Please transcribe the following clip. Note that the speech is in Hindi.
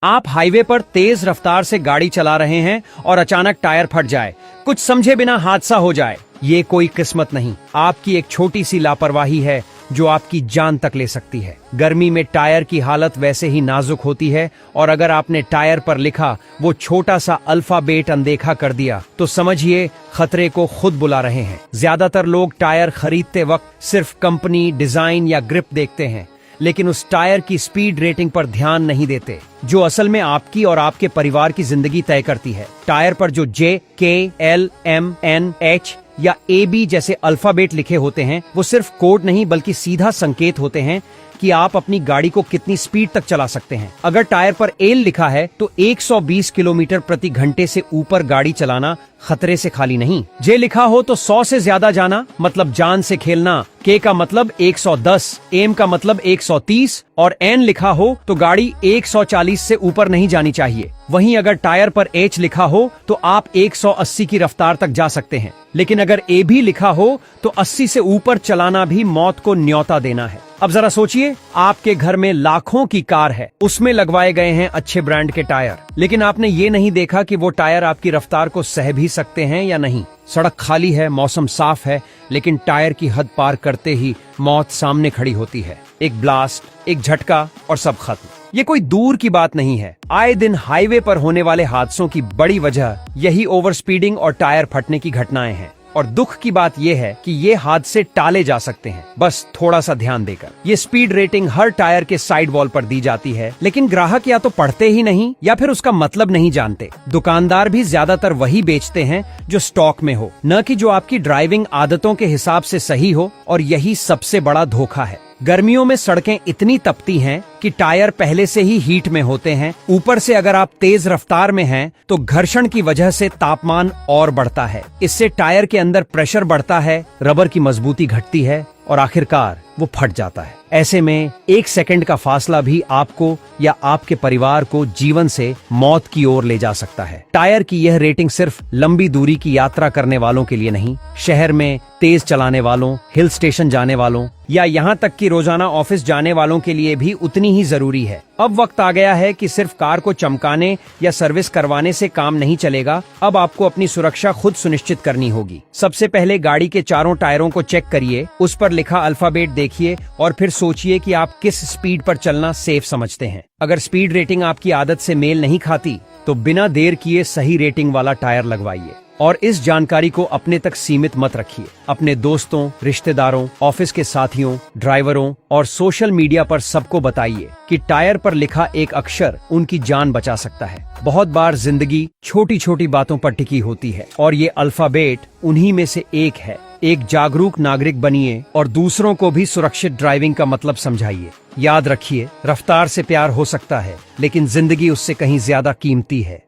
आप हाईवे पर तेज रफ्तार से गाड़ी चला रहे हैं और अचानक टायर फट जाए, कुछ समझे बिना हादसा हो जाए। ये कोई किस्मत नहीं, आपकी एक छोटी सी लापरवाही है जो आपकी जान तक ले सकती है। गर्मी में टायर की हालत वैसे ही नाजुक होती है और अगर आपने टायर पर लिखा वो छोटा सा अल्फाबेट अनदेखा कर दिया तो समझिए खतरे को खुद बुला रहे हैं। ज्यादातर लोग टायर खरीदते वक्त सिर्फ कंपनी, डिजाइन या ग्रिप देखते हैं, लेकिन उस टायर की स्पीड रेटिंग पर ध्यान नहीं देते, जो असल में आपकी और आपके परिवार की जिंदगी तय करती है। टायर पर जो J, K, L, M, N, H या AB जैसे अल्फाबेट लिखे होते हैं वो सिर्फ कोड नहीं बल्कि सीधा संकेत होते हैं कि आप अपनी गाड़ी को कितनी स्पीड तक चला सकते हैं। अगर टायर पर L लिखा है तो 120 किलोमीटर प्रति घंटे से ऊपर गाड़ी चलाना खतरे से खाली नहीं। J लिखा हो तो 100 से ज्यादा जाना मतलब जान से खेलना, K का मतलब 110, M का मतलब 130 और N लिखा हो तो गाड़ी 140 से ऊपर नहीं जानी चाहिए। वहीं अगर टायर पर H लिखा हो तो आप 180 की रफ्तार तक जा सकते हैं, लेकिन अगर AB लिखा हो तो 80 से ऊपर चलाना भी मौत को न्योता देना है। अब जरा सोचिए, आपके घर में लाखों की कार है, उसमें लगवाए गए हैं अच्छे ब्रांड के टायर, लेकिन आपने ये नहीं देखा कि वो टायर आपकी रफ्तार को सह भी सकते हैं या नहीं। सड़क खाली है, मौसम साफ है, लेकिन टायर की हद पार करते ही मौत सामने खड़ी होती है। एक ब्लास्ट, एक झटका और सब खत्म। ये कोई दूर की बात नहीं है। आए दिन हाईवे पर होने वाले हादसों की बड़ी वजह यही ओवर स्पीडिंग और टायर फटने की घटनाएं हैं। और दुख की बात यह है कि ये हादसे टाले जा सकते हैं, बस थोड़ा सा ध्यान देकर। ये स्पीड रेटिंग हर टायर के साइड वॉल पर दी जाती है, लेकिन ग्राहक या तो पढ़ते ही नहीं या फिर उसका मतलब नहीं जानते। दुकानदार भी ज्यादातर वही बेचते हैं जो स्टॉक में हो, न कि जो आपकी ड्राइविंग आदतों के हिसाब से सही हो, और यही सबसे बड़ा धोखा है। गर्मियों में सड़कें इतनी तपती हैं कि टायर पहले से ही हीट में होते हैं। ऊपर से अगर आप तेज रफ्तार में हैं तो घर्षण की वजह से तापमान और बढ़ता है। इससे टायर के अंदर प्रेशर बढ़ता है, रबर की मजबूती घटती है और आखिरकार वो फट जाता है। ऐसे में 1 सेकंड का फासला भी आपको या आपके परिवार को जीवन से मौत की ओर ले जा सकता है। टायर की यह रेटिंग सिर्फ लंबी दूरी की यात्रा करने वालों के लिए नहीं, शहर में तेज चलाने वालों, हिल स्टेशन जाने वालों या यहाँ तक कि रोजाना ऑफिस जाने वालों के लिए भी उतनी ही जरूरी है। अब वक्त आ गया है कि सिर्फ कार को चमकाने या सर्विस करवाने से काम नहीं चलेगा। अब आपको अपनी सुरक्षा खुद सुनिश्चित करनी होगी। सबसे पहले गाड़ी के चारों टायरों को चेक करिए, उस पर लिखा अल्फाबेट देखिए और फिर सोचिए कि आप किस स्पीड पर चलना सेफ समझते हैं। अगर स्पीड रेटिंग आपकी आदत से मेल नहीं खाती तो बिना देर किए सही रेटिंग वाला टायर लगवाइए। और इस जानकारी को अपने तक सीमित मत रखिए। अपने दोस्तों, रिश्तेदारों, ऑफिस के साथियों, ड्राइवरों और सोशल मीडिया पर सबको बताइए कि टायर पर लिखा एक अक्षर उनकी जान बचा सकता है। बहुत बार जिंदगी छोटी छोटी बातों पर टिकी होती है और ये अल्फाबेट उन्हीं में से एक है। एक जागरूक नागरिक बनिए और दूसरों को भी सुरक्षित ड्राइविंग का मतलब समझाइए। याद रखिए, रफ्तार से प्यार हो सकता है, लेकिन जिंदगी उससे कहीं ज्यादा कीमती है।